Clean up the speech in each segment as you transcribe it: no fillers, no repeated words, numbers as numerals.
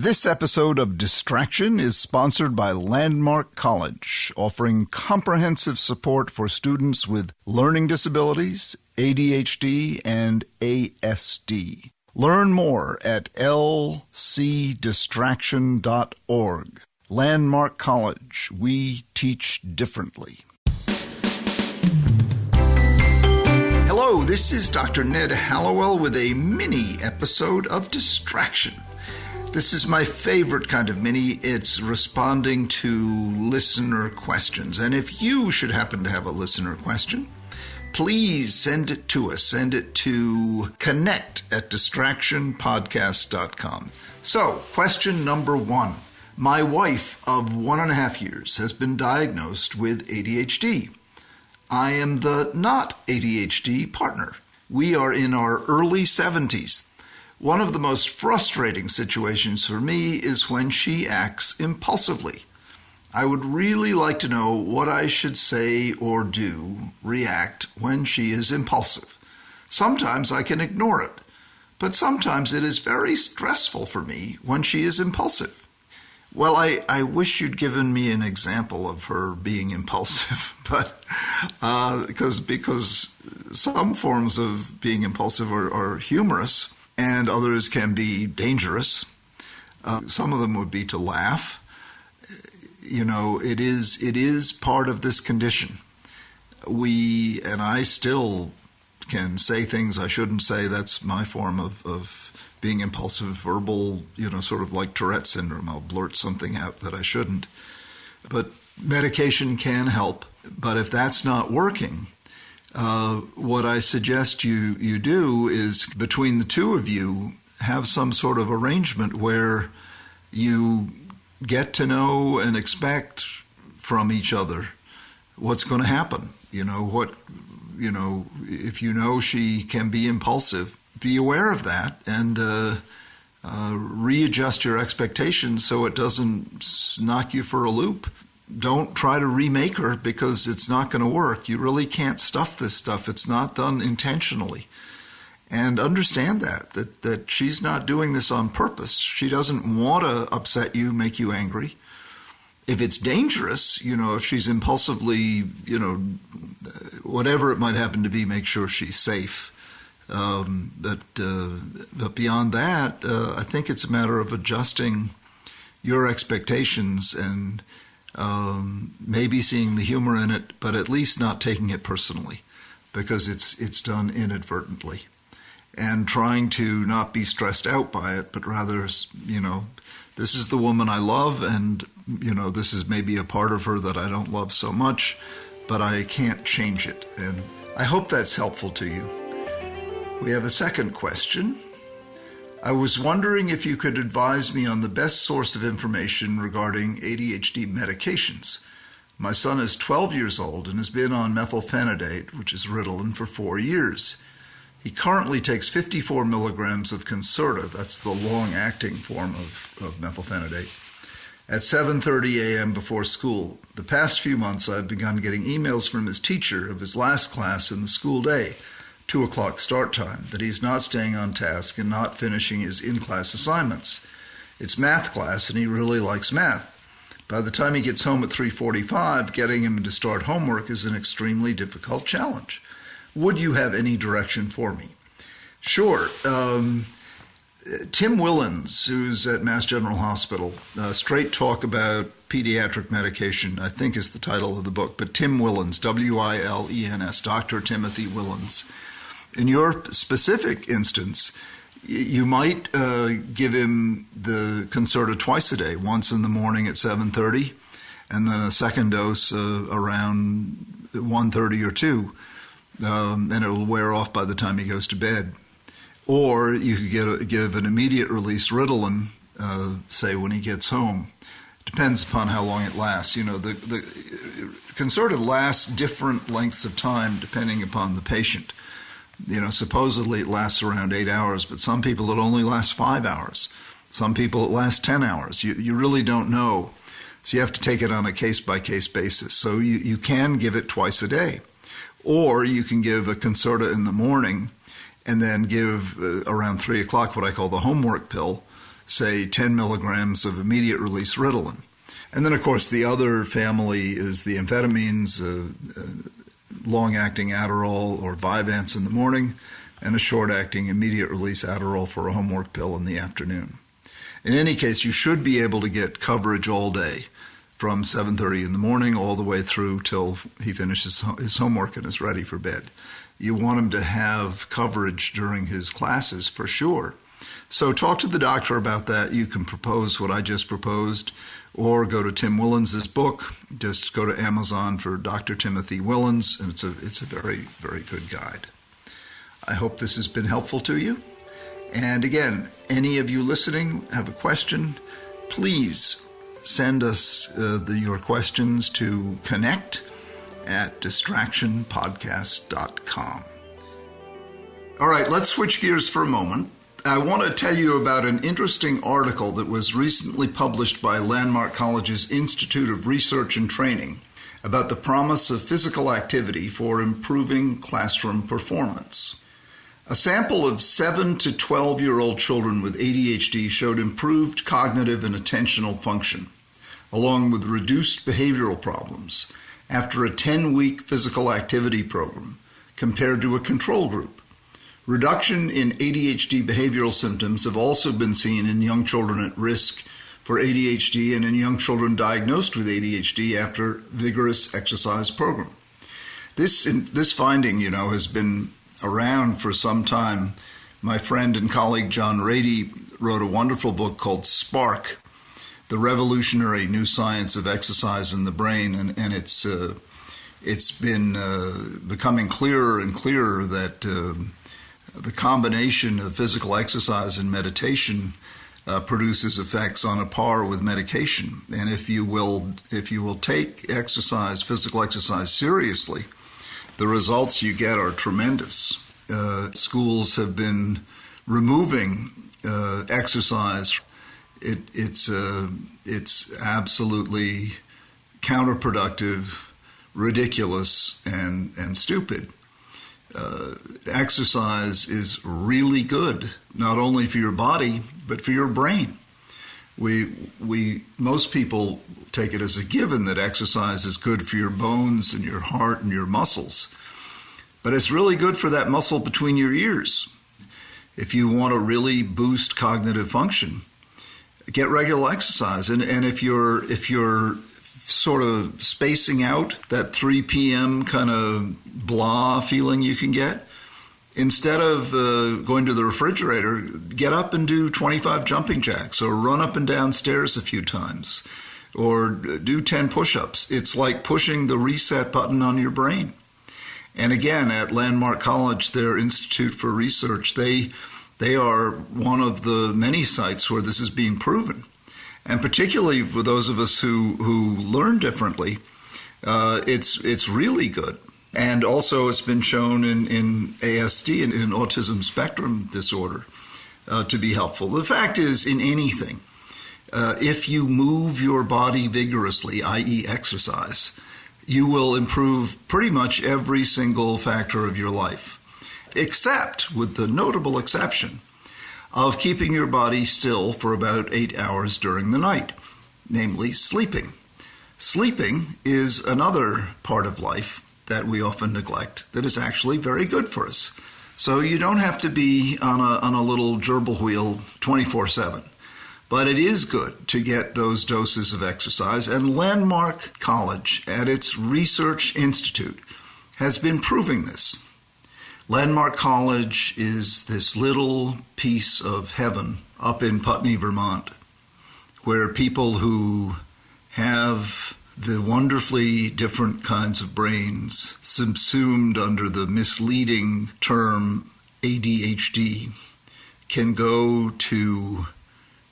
This episode of Distraction is sponsored by Landmark College, offering comprehensive support for students with learning disabilities, ADHD, and ASD. Learn more at lcdistraction.org. Landmark College, we teach differently. Hello, this is Dr. Ned Hallowell with a mini episode of Distraction. This is my favorite kind of mini. It's responding to listener questions. And if you should happen to have a listener question, please send it to us. Send it to connect@distractionpodcast.com. So, question number 1. My wife of 1.5 years has been diagnosed with ADHD. I am the not ADHD partner. We are in our early 70s. One of the most frustrating situations for me is when she acts impulsively. I would really like to know what I should say or do, react, when she is impulsive. Sometimes I can ignore it, but sometimes it is very stressful for me when she is impulsive. Well, I wish you'd given me an example of her being impulsive, but because some forms of being impulsive are humorous, and others can be dangerous. Some of them would be to laugh. You know, it is part of this condition. And I still can say things I shouldn't say. That's my form of being impulsive, verbal, sort of like Tourette syndrome. I'll blurt something out that I shouldn't. But medication can help. But if that's not working, what I suggest you do is, between the two of you, have some sort of arrangement where you get to know and expect from each other what's going to happen. If you know she can be impulsive, be aware of that and readjust your expectations so it doesn't knock you for a loop. Don't try to remake her because it's not going to work. You really can't stuff this stuff. It's not done intentionally. And understand that she's not doing this on purpose. She doesn't want to upset you, make you angry. If it's dangerous, if she's impulsively, whatever it might happen to be, make sure she's safe. But beyond that, I think it's a matter of adjusting your expectations and maybe seeing the humor in it, but at least not taking it personally, because it's done inadvertently, and trying to not be stressed out by it, but rather, this is the woman I love, and this is maybe a part of her that I don't love so much, but I can't change it. And I hope that's helpful to you. We have a second question. I was wondering if you could advise me on the best source of information regarding ADHD medications. My son is 12 years old and has been on methylphenidate, which is Ritalin, for 4 years. He currently takes 54 milligrams of Concerta, that's the long-acting form of methylphenidate, at 7:30 a.m. before school. The past few months I've begun getting emails from his teacher of his last class in the school day, 2 o'clock start time, that he's not staying on task and not finishing his in-class assignments. It's math class and he really likes math. By the time he gets home at 3:45, getting him to start homework is an extremely difficult challenge. Would you have any direction for me? Sure. Tim Wilens, who's at Mass General Hospital, Straight Talk About Pediatric Medication, I think is the title of the book, but Tim Wilens, Wilens, Dr. Timothy Wilens. In your specific instance, you might give him the Concerta twice a day, once in the morning at 7:30, and then a second dose around 1:30 or 2, and it'll wear off by the time he goes to bed. Or you could give an immediate release Ritalin, say when he gets home. Depends upon how long it lasts. The Concerta lasts different lengths of time depending upon the patient. Supposedly it lasts around 8 hours, but some people it only lasts 5 hours. Some people it lasts 10 hours. You really don't know. So you have to take it on a case-by-case basis. So you can give it twice a day. Or you can give a Concerta in the morning and then give around 3 o'clock what I call the homework pill, say 10 milligrams of immediate release Ritalin. And then, of course, the other family is the amphetamines, long-acting Adderall or Vyvanse in the morning, and a short-acting immediate release Adderall for a homework pill in the afternoon. In any case, you should be able to get coverage all day from 7:30 in the morning all the way through till he finishes his homework and is ready for bed. You want him to have coverage during his classes for sure. So talk to the doctor about that. You can propose what I just proposed, or go to Tim Wilens' book. Just go to Amazon for Dr. Timothy Wilens, and it's a very, very good guide. I hope this has been helpful to you. And again, any of you listening have a question, please send us your questions to connect@distractionpodcast.com. All right, let's switch gears for a moment. I want to tell you about an interesting article that was recently published by Landmark College's Institute of Research and Training about the promise of physical activity for improving classroom performance. A sample of 7 to 12-year-old children with ADHD showed improved cognitive and attentional function, along with reduced behavioral problems, after a 10-week physical activity program compared to a control group. Reduction in ADHD behavioral symptoms have also been seen in young children at risk for ADHD and in young children diagnosed with ADHD after vigorous exercise program. This finding, has been around for some time. My friend and colleague John Rady wrote a wonderful book called Spark, The Revolutionary New Science of Exercise in the Brain, and it's been becoming clearer and clearer that the combination of physical exercise and meditation produces effects on a par with medication. And if you will take physical exercise seriously, the results you get are tremendous. Schools have been removing exercise. It's absolutely counterproductive, ridiculous, and stupid. Exercise is really good, not only for your body, but for your brain. Most people take it as a given that exercise is good for your bones and your heart and your muscles. But it's really good for that muscle between your ears. If you want to really boost cognitive function, get regular exercise. And if you're sort of spacing out that 3 p.m. kind of blah feeling you can get, instead of going to the refrigerator, get up and do 25 jumping jacks, or run up and down stairs a few times, or do 10 push-ups. It's like pushing the reset button on your brain. And again, at Landmark College, their Institute for Research, they are one of the many sites where this is being proven. And particularly for those of us who learn differently, it's really good. And also it's been shown in ASD, in autism spectrum disorder, to be helpful. The fact is, in anything, if you move your body vigorously, i.e. exercise, you will improve pretty much every single factor of your life, except with the notable exception of keeping your body still for about 8 hours during the night, namely sleeping. Sleeping is another part of life that we often neglect that is actually very good for us. So you don't have to be on a little gerbil wheel 24/7. But it is good to get those doses of exercise, and Landmark College at its Research Institute has been proving this. Landmark College is this little piece of heaven up in Putney, Vermont, where people who have the wonderfully different kinds of brains subsumed under the misleading term ADHD can go to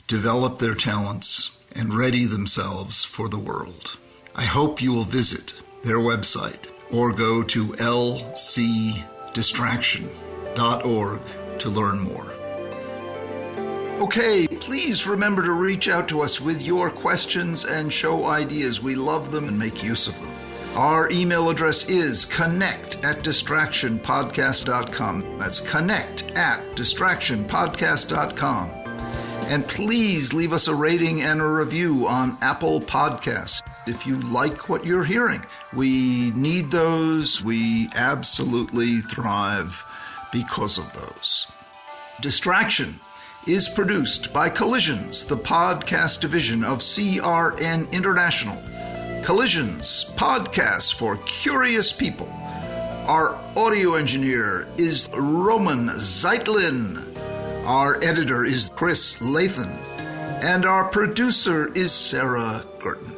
develop their talents and ready themselves for the world. I hope you will visit their website or go to lcdistraction.org to learn more. Okay, please remember to reach out to us with your questions and show ideas. We love them and make use of them. Our email address is connect@distractionpodcast.com. That's connect@distractionpodcast.com. And please leave us a rating and a review on Apple Podcasts if you like what you're hearing. We need those. We absolutely thrive because of those. Distraction is produced by Collisions, the podcast division of CRN International. Collisions, podcasts for curious people. Our audio engineer is Roman Zeitlin. Our editor is Chris Lathan. And our producer is Sarah Gurton.